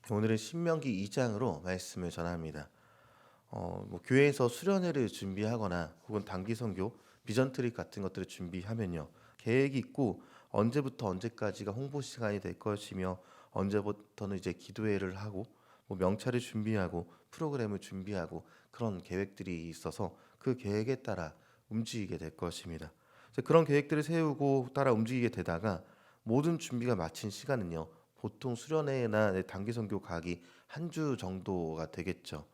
오늘은 신명기 2장으로 말씀을 전합니다. 교회에서 수련회를 준비하거나 혹은 단기 선교, 비전 트립 같은 것들을 준비하면요. 계획이 있고 언제부터 언제까지가 홍보 시간이 될 것이며 언제부터는 이제 기도회를 하고 명찰을 준비하고 프로그램을 준비하고 그런 계획들이 있어서 그 계획에 따라 움직이게 될 것입니다. 그런 계획들을 세우고 따라 움직이게 되다가 모든 준비가 마친 시간은요. 보통 수련회나 단기 선교 가기 한 주 정도가 되겠죠.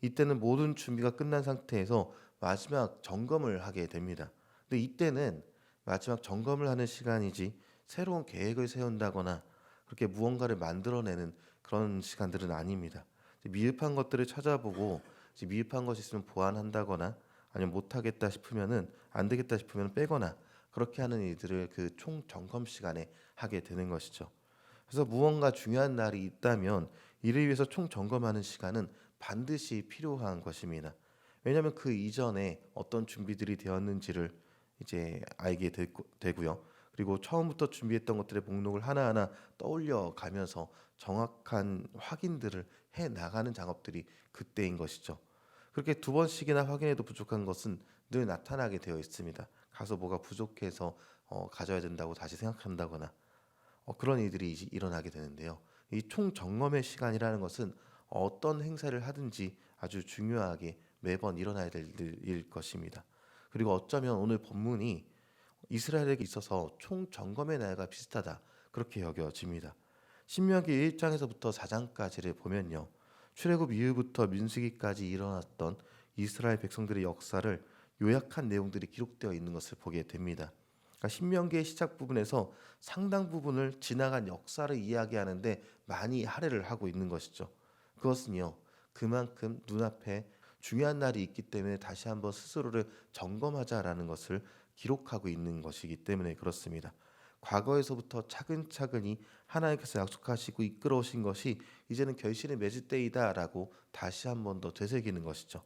이때는 모든 준비가 끝난 상태에서 마지막 점검을 하게 됩니다. 근데 이때는 마지막 점검을 하는 시간이지 새로운 계획을 세운다거나 그렇게 무언가를 만들어내는 그런 시간들은 아닙니다. 미흡한 것들을 찾아보고 미흡한 것이 있으면 보완한다거나 아니면 못하겠다 싶으면은 안 되겠다 싶으면 빼거나 그렇게 하는 일들을 그 총 점검 시간에 하게 되는 것이죠. 그래서 무언가 중요한 날이 있다면 이를 위해서 총 점검하는 시간은 반드시 필요한 것입니다. 왜냐하면 그 이전에 어떤 준비들이 되었는지를 이제 알게 되고요. 그리고 처음부터 준비했던 것들의 목록을 하나하나 떠올려 가면서 정확한 확인들을 해 나가는 작업들이 그때인 것이죠. 그렇게 두 번씩이나 확인해도 부족한 것은 늘 나타나게 되어 있습니다. 가서 뭐가 부족해서 가져야 된다고 다시 생각한다거나 그런 일들이 이제 일어나게 되는데요. 이 총점검의 시간이라는 것은 어떤 행사를 하든지 아주 중요하게 매번 일어나야 될 일일 것입니다. 그리고 어쩌면 오늘 본문이 이스라엘에게 있어서 총점검의 날과 비슷하다 그렇게 여겨집니다. 신명기 1장에서부터 4장까지를 보면요. 출애굽 이후부터 민수기까지 일어났던 이스라엘 백성들의 역사를 요약한 내용들이 기록되어 있는 것을 보게 됩니다. 그러니까 신명기의 시작 부분에서 상당 부분을 지나간 역사를 이야기하는데 많이 할애를 하고 있는 것이죠. 그것은요. 그만큼 눈앞에 중요한 날이 있기 때문에 다시 한번 스스로를 점검하자라는 것을 기록하고 있는 것이기 때문에 그렇습니다. 과거에서부터 차근차근히 하나님께서 약속하시고 이끌어 오신 것이 이제는 결실을 맺을 때이다라고 다시 한번 더 되새기는 것이죠.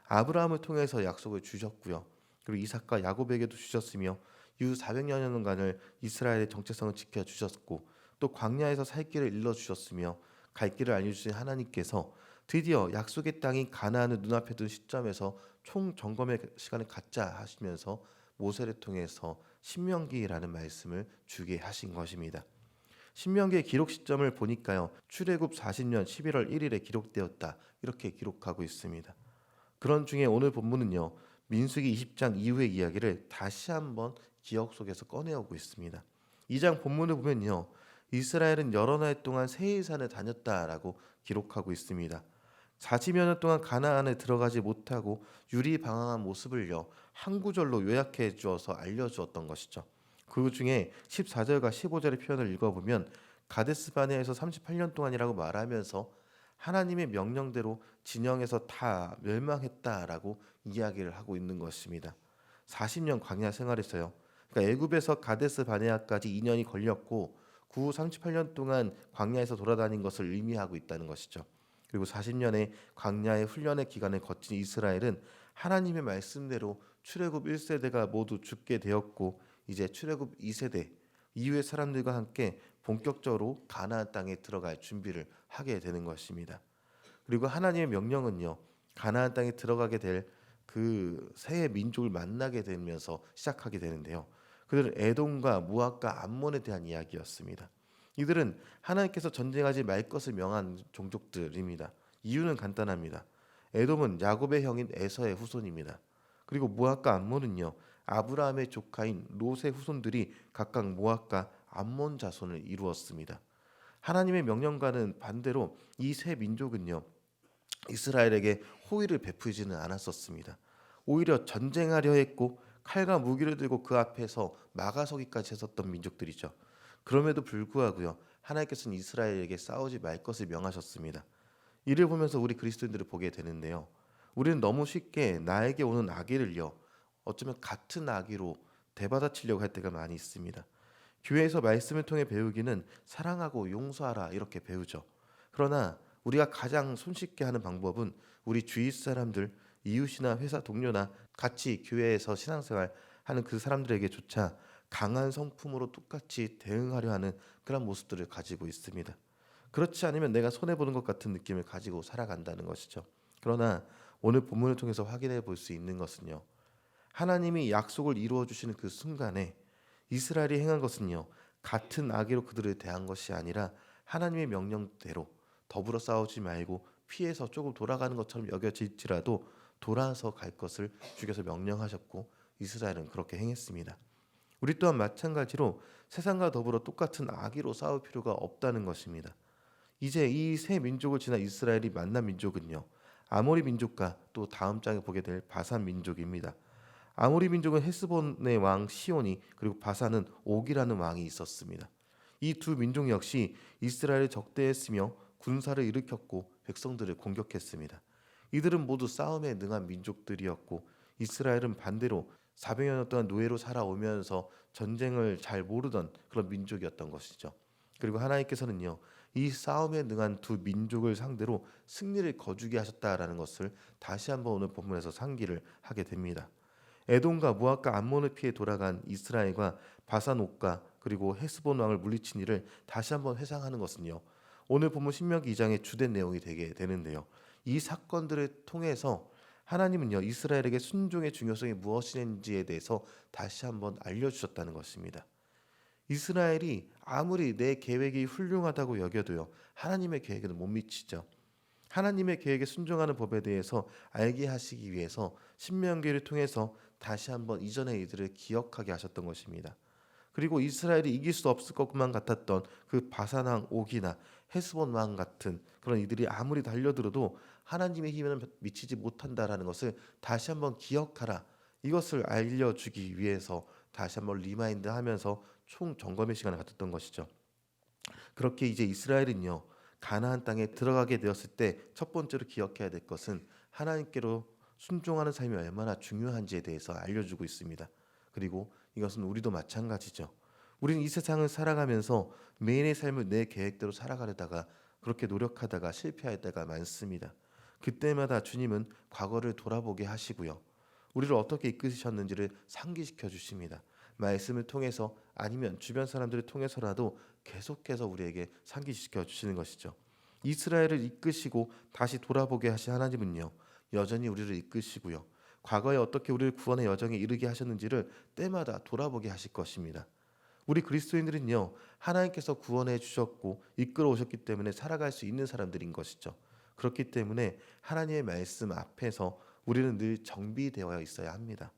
아브라함을 통해서 약속을 주셨고요. 그리고 이삭과 야곱에게도 주셨으며 이후 400여 년간을 이스라엘의 정체성을 지켜주셨고 또 광야에서 살 길을 일러주셨으며 갈 길을 알려주신 하나님께서 드디어 약속의 땅이 가나안을 눈앞에 둔 시점에서 총점검의 시간을 갖자 하시면서 모세를 통해서 신명기라는 말씀을 주게 하신 것입니다. 신명기의 기록 시점을 보니까요. 출애굽 40년 11월 1일에 기록되었다. 이렇게 기록하고 있습니다. 그런 중에 오늘 본문은요. 민수기 20장 이후의 이야기를 다시 한번 기억 속에서 꺼내오고 있습니다. 2장 본문을 보면요. 이스라엘은 여러 날 동안 세일산을 다녔다라고 기록하고 있습니다. 40여 년 동안 가나안에 들어가지 못하고 유리방황한 모습을요. 한 구절로 요약해 주어서 알려주었던 것이죠. 그 중에 14절과 15절의 표현을 읽어보면 가데스 바네아에서 38년 동안이라고 말하면서 하나님의 명령대로 진영에서 다 멸망했다라고 이야기를 하고 있는 것입니다. 40년 광야 생활했어요. 그러니까 애굽에서 가데스 바네아까지 2년이 걸렸고 그 후 38년 동안 광야에서 돌아다닌 것을 의미하고 있다는 것이죠. 그리고 40년의 광야의 훈련의 기간을 거친 이스라엘은 하나님의 말씀대로 출애굽 1세대가 모두 죽게 되었고 이제 출애굽 2세대 이후의 사람들과 함께 본격적으로 가나안 땅에 들어갈 준비를 하게 되는 것입니다. 그리고 하나님의 명령은요. 가나안 땅에 들어가게 될 그 새 민족을 만나게 되면서 시작하게 되는데요. 그들은 에돔과 모압과 암몬에 대한 이야기였습니다. 이들은 하나님께서 전쟁하지 말 것을 명한 종족들입니다. 이유는 간단합니다. 에돔은 야곱의 형인 에서의 후손입니다. 그리고 모압과 암몬은요. 아브라함의 조카인 롯의 후손들이 각각 모압과 암몬 자손을 이루었습니다. 하나님의 명령과는 반대로 이 세 민족은요. 이스라엘에게 호의를 베풀지는 않았었습니다. 오히려 전쟁하려 했고 칼과 무기를 들고 그 앞에서 막아서기까지 했었던 민족들이죠. 그럼에도 불구하고요. 하나님께서는 이스라엘에게 싸우지 말 것을 명하셨습니다. 이를 보면서 우리 그리스도인들을 보게 되는데요. 우리는 너무 쉽게 나에게 오는 악의를요. 어쩌면 같은 악의로 되받아치려고 할 때가 많이 있습니다. 교회에서 말씀을 통해 배우기는 사랑하고 용서하라 이렇게 배우죠. 그러나 우리가 가장 손쉽게 하는 방법은 우리 주위 사람들, 이웃이나 회사 동료나 같이 교회에서 신앙생활 하는 그 사람들에게조차 강한 성품으로 똑같이 대응하려 하는 그런 모습들을 가지고 있습니다. 그렇지 않으면 내가 손해 보는 것 같은 느낌을 가지고 살아간다는 것이죠. 그러나 오늘 본문을 통해서 확인해 볼 수 있는 것은요. 하나님이 약속을 이루어 주시는 그 순간에 이스라엘이 행한 것은요. 같은 악의로 그들을 대한 것이 아니라 하나님의 명령대로 더불어 싸우지 말고 피해서 조금 돌아가는 것처럼 여겨질지라도 돌아서 갈 것을 주께서 명령하셨고 이스라엘은 그렇게 행했습니다. 우리 또한 마찬가지로 세상과 더불어 똑같은 악의로 싸울 필요가 없다는 것입니다. 이제 이 세 민족을 지나 이스라엘이 만난 민족은요. 아모리 민족과 또 다음 장에 보게 될 바산 민족입니다. 아모리 민족은 헤스본의 왕 시온이 그리고 바산은 옥이라는 왕이 있었습니다. 이 두 민족 역시 이스라엘을 적대했으며 군사를 일으켰고 백성들을 공격했습니다. 이들은 모두 싸움에 능한 민족들이었고 이스라엘은 반대로 400여 년 동안 노예로 살아오면서 전쟁을 잘 모르던 그런 민족이었던 것이죠. 그리고 하나님께서는요. 이 싸움에 능한 두 민족을 상대로 승리를 거두게 하셨다라는 것을 다시 한번 오늘 본문에서 상기를 하게 됩니다. 에돔과 모압과 암몬을 피해 돌아간 이스라엘과 바산 옥과 그리고 헤스본 왕을 물리친 일을 다시 한번 회상하는 것은요. 오늘 본문 신명기 2장의 주된 내용이 되게 되는데요. 이 사건들을 통해서 하나님은요. 이스라엘에게 순종의 중요성이 무엇인지에 대해서 다시 한번 알려주셨다는 것입니다. 이스라엘이 아무리 내 계획이 훌륭하다고 여겨도요. 하나님의 계획에는 못 미치죠. 하나님의 계획에 순종하는 법에 대해서 알게 하시기 위해서 신명기를 통해서 다시 한번 이전의 일들을 기억하게 하셨던 것입니다. 그리고 이스라엘이 이길 수 없을 것만 같았던 그 바산왕 옥이나 헤스본 왕 같은 그런 이들이 아무리 달려들어도 하나님의 힘에는 미치지 못한다라는 것을 다시 한번 기억하라. 이것을 알려주기 위해서 다시 한번 리마인드하면서 총 점검의 시간을 가졌던 것이죠. 그렇게 이제 이스라엘은요. 가나안 땅에 들어가게 되었을 때 첫 번째로 기억해야 될 것은 하나님께로 순종하는 삶이 얼마나 중요한지에 대해서 알려주고 있습니다. 그리고 이것은 우리도 마찬가지죠. 우리는 이 세상을 살아가면서 매일의 삶을 내 계획대로 살아가려다가 그렇게 노력하다가 실패할 때가 많습니다. 그때마다 주님은 과거를 돌아보게 하시고요. 우리를 어떻게 이끄셨는지를 상기시켜 주십니다. 말씀을 통해서 아니면 주변 사람들을 통해서라도 계속해서 우리에게 상기시켜 주시는 것이죠. 이스라엘을 이끄시고 다시 돌아보게 하신 하나님은요. 여전히 우리를 이끄시고요. 과거에 어떻게 우리를 구원의 여정에 이르게 하셨는지를 때마다 돌아보게 하실 것입니다. 우리 그리스도인들은요. 하나님께서 구원해 주셨고 이끌어 오셨기 때문에 살아갈 수 있는 사람들인 것이죠. 그렇기 때문에 하나님의 말씀 앞에서 우리는 늘 정비되어 있어야 합니다.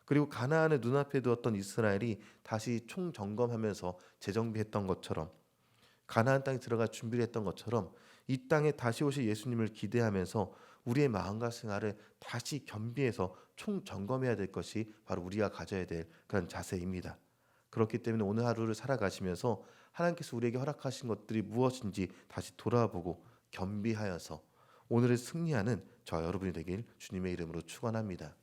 그리고 가나안을 눈앞에 두었던 이스라엘이 다시 총점검하면서 재정비했던 것처럼 가나안 땅에 들어갈 준비를 했던 것처럼 이 땅에 다시 오실 예수님을 기대하면서 우리의 마음과 생활을 다시 겸비해서 총점검해야 될 것이 바로 우리가 가져야 될 그런 자세입니다. 그렇기 때문에 오늘 하루를 살아가시면서 하나님께서 우리에게 허락하신 것들이 무엇인지 다시 돌아보고 겸비하여서 오늘을 승리하는 저 여러분이 되길 주님의 이름으로 축원합니다.